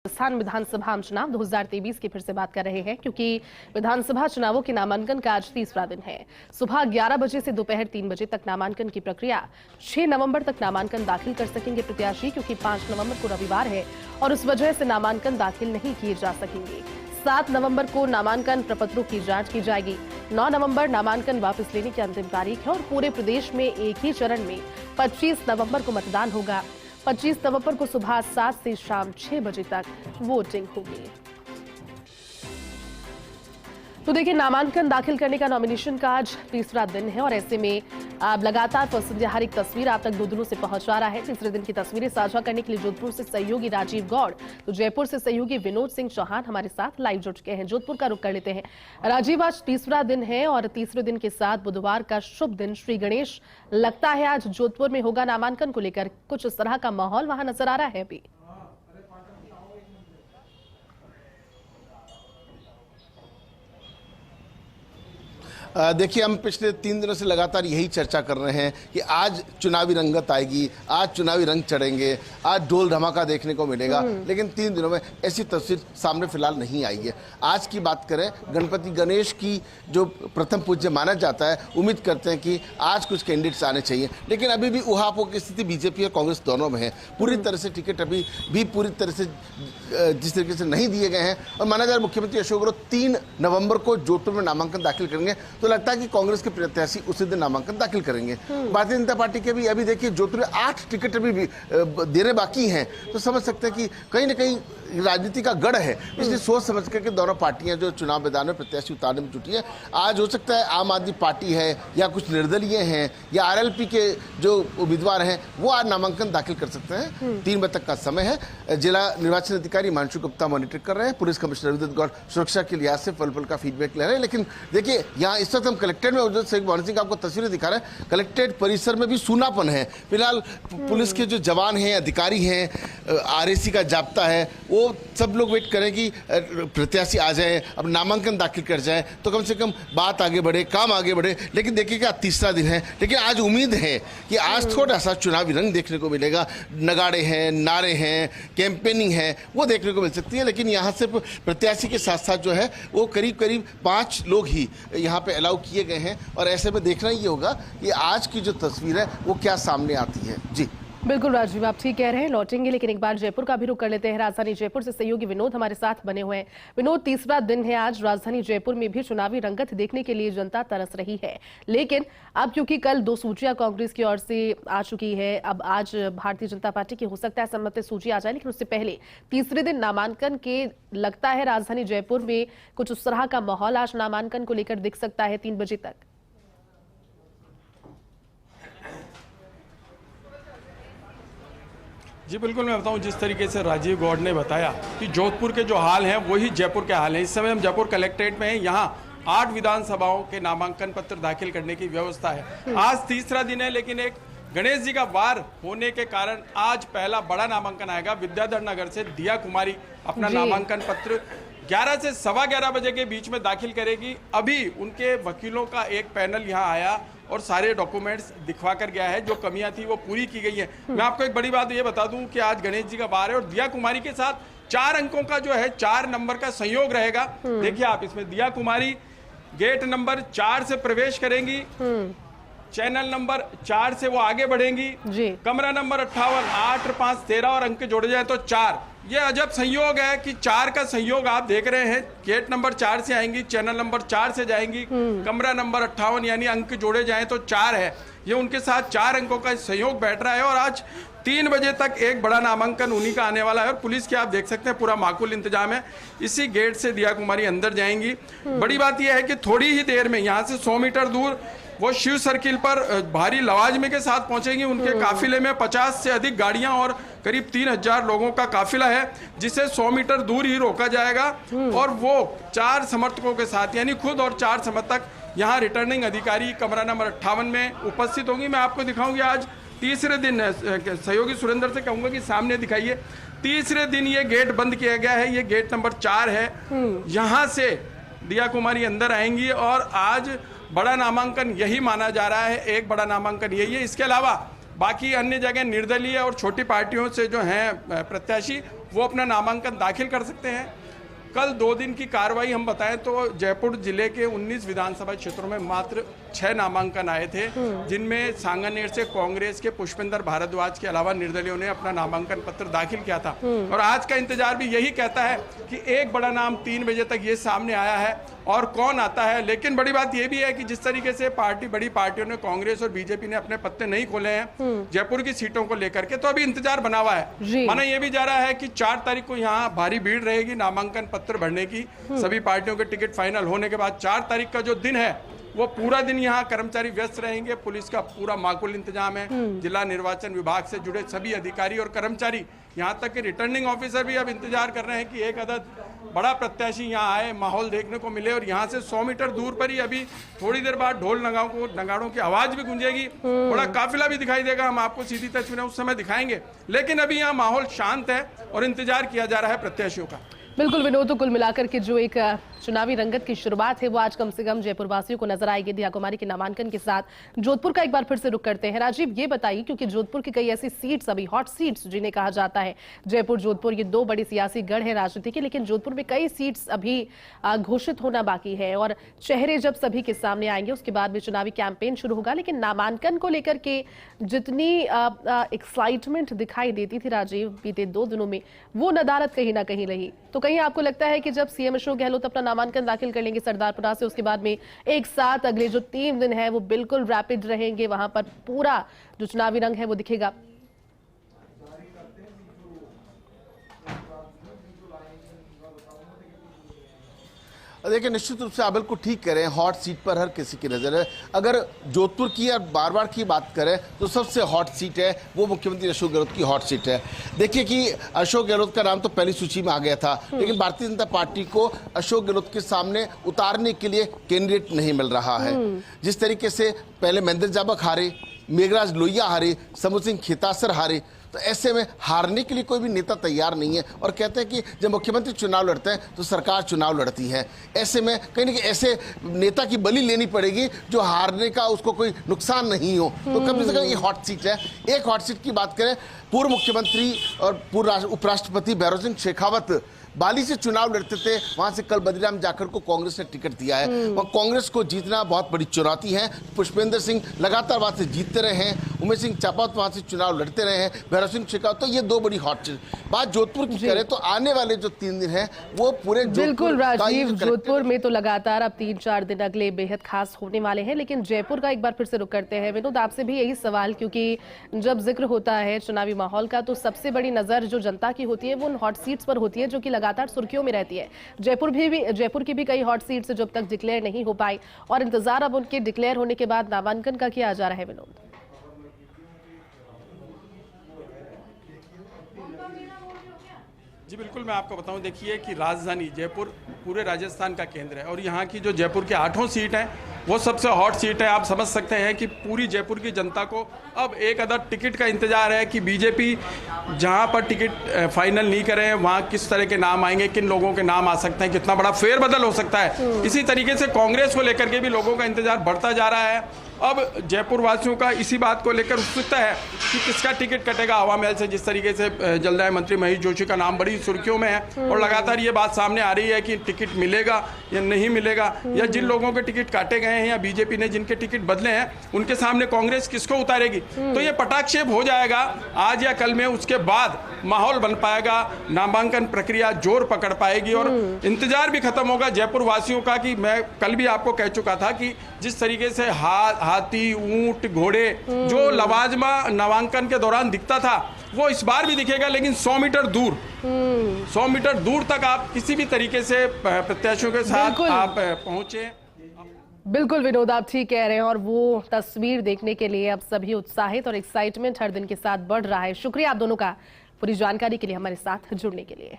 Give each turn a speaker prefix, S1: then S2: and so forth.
S1: राजस्थान विधानसभा चुनाव 2023 की फिर से बात कर रहे हैं क्योंकि विधानसभा चुनावों के नामांकन का आज तीसरा दिन है। सुबह 11 बजे से दोपहर 3 बजे तक नामांकन की प्रक्रिया। 6 नवंबर तक नामांकन दाखिल कर सकेंगे प्रत्याशी, क्योंकि 5 नवंबर को रविवार है और उस वजह से नामांकन दाखिल नहीं किए जा सकेंगे। 7 नवंबर को नामांकन प्रपत्रों की जांच की जाएगी। 9 नवंबर नामांकन वापस लेने की अंतिम तारीख है और पूरे प्रदेश में एक ही चरण में 25 नवंबर को मतदान होगा। 25 नवंबर को सुबह 7 से शाम 6 बजे तक वोटिंग होगी। तो देखिए, नामांकन दाखिल करने का नॉमिनेशन का आज तीसरा दिन है और ऐसे में अब लगातार पसंद हर एक तस्वीर आप तक 2 दिनों से पहुंचा रहा है। तीसरे दिन की तस्वीरें साझा करने के लिए जोधपुर से सहयोगी राजीव गौड़, तो जयपुर से सहयोगी विनोद सिंह चौहान हमारे साथ लाइव जुड़ चुके हैं। जोधपुर का रुख कर लेते हैं। राजीव, आज तीसरा दिन है और तीसरे दिन के साथ बुधवार का शुभ दिन श्री गणेश लगता है आज जोधपुर में होगा। नामांकन को लेकर कुछ इस तरह का माहौल वहां नजर आ रहा है अभी।
S2: देखिए, हम पिछले 3 दिनों से लगातार यही चर्चा कर रहे हैं कि आज चुनावी रंगत आएगी, आज चुनावी रंग चढ़ेंगे, आज ढोल धमाका देखने को मिलेगा। लेकिन 3 दिनों में ऐसी तस्वीर सामने फिलहाल नहीं आई है। आज की बात करें, गणपति गणेश की जो प्रथम पूज्य माना जाता है, उम्मीद करते हैं कि आज कुछ कैंडिडेट्स आने चाहिए। लेकिन अभी भी उहापोह की स्थिति बीजेपी और कांग्रेस दोनों में है। पूरी तरह से टिकट अभी भी पूरी तरह से जिस तरीके से नहीं दिए गए हैं और माना जा रहा है मुख्यमंत्री अशोक गहलोत 3 नवंबर को जोधपुर में नामांकन दाखिल करेंगे, तो लगता है कि कांग्रेस के प्रत्याशी उसी दिन नामांकन दाखिल करेंगे। भारतीय जनता पार्टी के भी अभी देखिए जोधपुर में 8 टिकट अभी देने बाकी हैं, तो समझ सकते हैं कि कहीं ना कहीं राजनीति का गढ़ है। इसलिए सोच समझ करके दोनों पार्टियां जो चुनाव मैदान में प्रत्याशी उतारने में जुटी है। आज हो सकता है आम आदमी पार्टी है या कुछ निर्दलीय हैं या आरएलपी के जो उम्मीदवार हैं वो आज नामांकन दाखिल कर सकते हैं। 3 बजे तक का समय है। जिला निर्वाचन अधिकारी हिमांशु गुप्ता मॉनिटर कर रहे हैं। पुलिस कमिश्नर विद्युत गौड़ सुरक्षा के लिहाज से पल पल का फीडबैक ले रहे हैं। लेकिन देखिए, यहाँ इस वक्त हम कलेक्ट्रेट में मोहन सिंह आपको तस्वीरें दिखा रहे हैं। कलेक्ट्रेट परिसर में भी सूनापन है। फिलहाल पुलिस के जो जवान हैं, अधिकारी हैं, आरएसी का जाब्ता है, वो सब लोग वेट करें कि प्रत्याशी आ जाए, अब नामांकन दाखिल कर जाए तो कम से कम बात आगे बढ़े, काम आगे बढ़े। लेकिन देखिएगा, तीसरा दिन है, लेकिन आज उम्मीद है कि आज थोड़ा सा चुनावी रंग देखने को मिलेगा। नगाड़े हैं, नारे हैं, कैंपेनिंग है, वो देखने को मिल सकती है। लेकिन यहाँ से प्रत्याशी के साथ साथ जो है वो करीब करीब 5 लोग ही यहाँ पे अलाउ किए गए हैं और ऐसे में देखना ये होगा कि आज की जो तस्वीर है वो क्या सामने आती है। जी
S1: बिल्कुल राजीव, आप ठीक कह रहे हैं, लौटेंगे। लेकिन एक बार जयपुर का भी रुख कर लेते हैं। राजधानी जयपुर से सहयोगी विनोद हमारे साथ बने हुए हैं। विनोद, तीसरा दिन है आज। राजधानी जयपुर में भी चुनावी रंगत देखने के लिए जनता तरस रही है, लेकिन अब क्योंकि कल 2 सूचियां कांग्रेस की ओर से आ चुकी है, अब आज भारतीय जनता पार्टी की हो सकता है सम्मत सूची आ जाए, लेकिन उससे पहले तीसरे दिन नामांकन के लगता है राजधानी जयपुर में कुछ उस तरह का माहौल आज नामांकन को लेकर दिख सकता है 3 बजे तक।
S3: जी बिल्कुल, मैं बताऊं, जिस तरीके से राजीव गौड़ ने बताया कि जोधपुर के जो हाल हैं वही जयपुर के हाल हैं। इस समय हम जयपुर कलेक्ट्रेट में हैं। यहाँ 8 विधानसभाओं के नामांकन पत्र दाखिल करने की व्यवस्था है। आज तीसरा दिन है, लेकिन एक गणेश जी का वार होने के कारण आज पहला बड़ा नामांकन आएगा। विद्याधर नगर से दिया कुमारी अपना नामांकन पत्र 11 से 11:15 बजे के बीच में दाखिल करेगी। अभी उनके वकीलों का एक पैनल यहाँ आया और सारे डॉक्यूमेंट्स दिखवा कर गया है। जो कमियां थी वो पूरी की गई है। मैं आपको एक बड़ी बात ये बता दूं कि आज गणेश जी का वार है और दिया कुमारी के साथ 4 अंकों का जो है 4 नंबर का संयोग रहेगा। देखिए आप, इसमें दिया कुमारी गेट नंबर 4 से प्रवेश करेंगी, चैनल नंबर 4 से वो आगे बढ़ेंगी जी। कमरा नंबर 58, 8, 5, 13 और अंक जोड़े जाए तो 4। ये अजब संयोग है कि 4 का संयोग आप देख रहे हैं। गेट नंबर 4 से आएंगी, चैनल नंबर 4 से जाएंगी, कमरा नंबर 58, यानी अंक जोड़े जाएं तो 4 है। ये उनके साथ 4 अंकों का संयोग बैठ रहा है और आज 3 बजे तक एक बड़ा नामांकन उन्हीं का आने वाला है। और पुलिस के आप देख सकते हैं पूरा माकूल इंतजाम है। इसी गेट से दिया कुमारी अंदर जाएंगी। बड़ी बात यह है कि थोड़ी ही देर में यहाँ से 100 मीटर दूर वो शिव सर्किल पर भारी लवाजमे के साथ पहुंचेंगी। उनके काफिले में 50 से अधिक गाड़ियां और करीब 3000 लोगों का काफिला है, जिसे 100 मीटर दूर ही रोका जाएगा। और वो 4 समर्थकों के साथ, यानी खुद और 4 समर्थक यहाँ रिटर्निंग अधिकारी कमरा नंबर 58 में उपस्थित होंगी। मैं आपको दिखाऊंगी, आज तीसरे दिन है। सहयोगी सुरेंद्र से कहूंगा कि सामने दिखाइए। तीसरे दिन ये गेट बंद किया गया है। ये गेट नंबर 4 है। यहाँ से दिया कुमारी अंदर आएंगी और आज बड़ा नामांकन यही माना जा रहा है। एक बड़ा नामांकन यही है। इसके अलावा बाकी अन्य जगह निर्दलीय और छोटी पार्टियों से जो हैं प्रत्याशी, वो अपना नामांकन दाखिल कर सकते हैं। कल 2 दिन की कार्रवाई हम बताएं तो जयपुर जिले के 19 विधानसभा क्षेत्रों में मात्र 6 नामांकन आए थे, जिनमें सांगानेर से कांग्रेस के पुष्पेंद्र भारद्वाज के अलावा निर्दलियों ने अपना नामांकन पत्र दाखिल किया था। और आज का इंतजार भी यही कहता है कि एक बड़ा नाम 3 बजे तक ये सामने आया है और कौन आता है। लेकिन बड़ी बात यह भी है कि जिस तरीके से बड़ी पार्टियों ने, कांग्रेस और बीजेपी ने अपने पत्ते नहीं खोले हैं जयपुर की सीटों को लेकर के, तो अभी इंतजार बना हुआ है। माना यह भी जा रहा है कि 4 तारीख को यहाँ भारी भीड़ रहेगी नामांकन पत्र भरने की। सभी पार्टियों के टिकट फाइनल होने के बाद 4 तारीख का जो दिन है वो पूरा दिन यहाँ कर्मचारी व्यस्त रहेंगे। पुलिस का पूरा माकूल इंतजाम है। जिला निर्वाचन विभाग से जुड़े सभी अधिकारी और कर्मचारी, यहाँ तक कि रिटर्निंग ऑफिसर भी अब इंतजार कर रहे हैं कि एक अदद बड़ा प्रत्याशी यहाँ आए, माहौल देखने को मिले। और यहाँ से 100 मीटर दूर पर ही अभी थोड़ी देर बाद ढोल नगाड़ों की आवाज भी गूंजेगी, बड़ा काफिला भी दिखाई देगा। हम आपको सीधी तस्वीरें उस समय दिखाएंगे, लेकिन अभी यहाँ माहौल शांत है और इंतजार किया जा रहा है प्रत्याशियों का।
S1: बिल्कुल विनोद, तो कुल मिलाकर के जो एक चुनावी रंगत की शुरुआत है वो आज कम से कम जयपुर वासियों को नजर आएगी। दिया कुमारी के नामांकन के साथ जोधपुर का एक बार फिर से रुख करते हैं। राजीव, ये बताइए, क्योंकि जोधपुर की कई ऐसी सीट्स अभी हॉट सीट्स जिन्हें कहा जाता है, जयपुर जोधपुर ये 2 बड़ी सियासी गढ़ है राजनीति की, लेकिन जोधपुर में कई सीट्स अभी घोषित होना बाकी है और चेहरे जब सभी के सामने आएंगे उसके बाद भी चुनावी कैंपेन शुरू होगा। लेकिन नामांकन को लेकर के जितनी एक्साइटमेंट दिखाई देती थी राजीव बीते 2 दिनों में, वो नदारद कहीं ना कहीं रही। तो कहीं आपको लगता है कि जब सीएम अशोक गहलोत अपना नामांकन दाखिल कर लेंगे सरदारपुरा से, उसके बाद में एक साथ अगले जो 3 दिन है वो बिल्कुल रैपिड रहेंगे, वहां पर पूरा जो चुनावी रंग है वो दिखेगा?
S2: देखिए, निश्चित रूप से आप बिल्कुल ठीक कह रहे हैं, हॉट सीट पर हर किसी की नजर है। अगर जोधपुर की या बार बार की बात करें तो सबसे हॉट सीट है वो मुख्यमंत्री अशोक गहलोत की हॉट सीट है। देखिए कि अशोक गहलोत का नाम तो पहली सूची में आ गया था, लेकिन भारतीय जनता पार्टी को अशोक गहलोत के सामने उतारने के लिए कैंडिडेट नहीं मिल रहा है। जिस तरीके से पहले महेंद्र जाबक हारे, मेघराज लोहिया हारे, समूह सिंह खेतासर हारे, तो ऐसे में हारने के लिए कोई भी नेता तैयार नहीं है और कहते हैं कि जब मुख्यमंत्री चुनाव लड़ते हैं तो सरकार चुनाव लड़ती है। ऐसे में कहीं ना कहीं ऐसे नेता की बलि लेनी पड़ेगी जो हारने का उसको कोई नुकसान नहीं हो। तो कम से कम ये हॉट सीट है। एक हॉट सीट की बात करें, पूर्व मुख्यमंत्री और पूर्व उपराष्ट्रपति भैरव सिंह शेखावत बाली से चुनाव लड़ते थे, वहां से कल बद्रीराम जाखड़ को कांग्रेस ने टिकट दिया है और कांग्रेस को जीतना बहुत बड़ी चुनौती है। पुष्पेंद्र सिंह लगातार वहां से जीतते रहे हैं, उमेश सिंह चापावत वहां से चुनाव लड़ते रहे हैं, भैरव सिंह शेखावत, तो ये 2 बड़ी हॉट बात जोधपुर की करें तो आने वाले जो 3 दिन है वो पूरे
S1: बिल्कुल राजीव, जोधपुर में तो लगातार अब 3-4 दिन अगले बेहद खास होने वाले हैं। लेकिन जयपुर का एक बार फिर से रुख करते हैं। विनोद, आपसे भी यही सवाल, क्योंकि जब जिक्र होता है चुनावी माहौल का तो सबसे बड़ी नजर जो जनता की होती है वो उन हॉट सीट्स पर होती है जो कि लगातार सुर्खियों में रहती है। जयपुर की भी कई हॉट सीट्स जब तक डिक्लेयर नहीं हो पाई और इंतजार अब उनके डिक्लेयर होने के बाद नामांकन का किया जा रहा है। विनोद,
S3: जी बिल्कुल, मैं आपको बताऊं, देखिए कि राजधानी जयपुर पूरे राजस्थान का केंद्र है और यहाँ की जो जयपुर के 8 सीट हैं वो सबसे हॉट सीट है। आप समझ सकते हैं कि पूरी जयपुर की जनता को अब एक अदद टिकट का इंतजार है कि बीजेपी जहाँ पर टिकट फाइनल नहीं करे वहाँ किस तरह के नाम आएंगे, किन लोगों के नाम आ सकते हैं, कितना बड़ा फेरबदल हो सकता है। इसी तरीके से कांग्रेस को लेकर के भी लोगों का इंतजार बढ़ता जा रहा है। अब जयपुर वासियों का इसी बात को लेकर उत्सुकता है कि किसका टिकट कटेगा हवा महल से। जिस तरीके से जलदाय मंत्री महेश जोशी का नाम बड़ी सुर्खियों में है और लगातार ये बात सामने आ रही है कि टिकट मिलेगा या नहीं मिलेगा, या जिन लोगों के टिकट काटे गए हैं या बीजेपी ने जिनके टिकट बदले हैं उनके सामने कांग्रेस किसको उतारेगी। तो ये पटाक्षेप हो जाएगा आज या कल में। उसके बाद माहौल बन पाएगा, नामांकन प्रक्रिया जोर पकड़ पाएगी और इंतजार भी खत्म होगा जयपुर वासियों का। कि मैं कल भी आपको कह चुका था कि जिस तरीके से हाथी, ऊंट, घोड़े जो लवाजमा नामांकन के दौरान दिखता था वो इस बार भी दिखेगा, लेकिन 100 मीटर दूर तक आप किसी भी तरीके से प्रत्याशियों के साथ आप पहुंचे।
S1: बिल्कुल विनोद, आप ठीक कह रहे हैं और वो तस्वीर देखने के लिए अब सभी उत्साहित और एक्साइटमेंट हर दिन के साथ बढ़ रहा है। शुक्रिया आप दोनों का पूरी जानकारी के लिए हमारे साथ जुड़ने के लिए।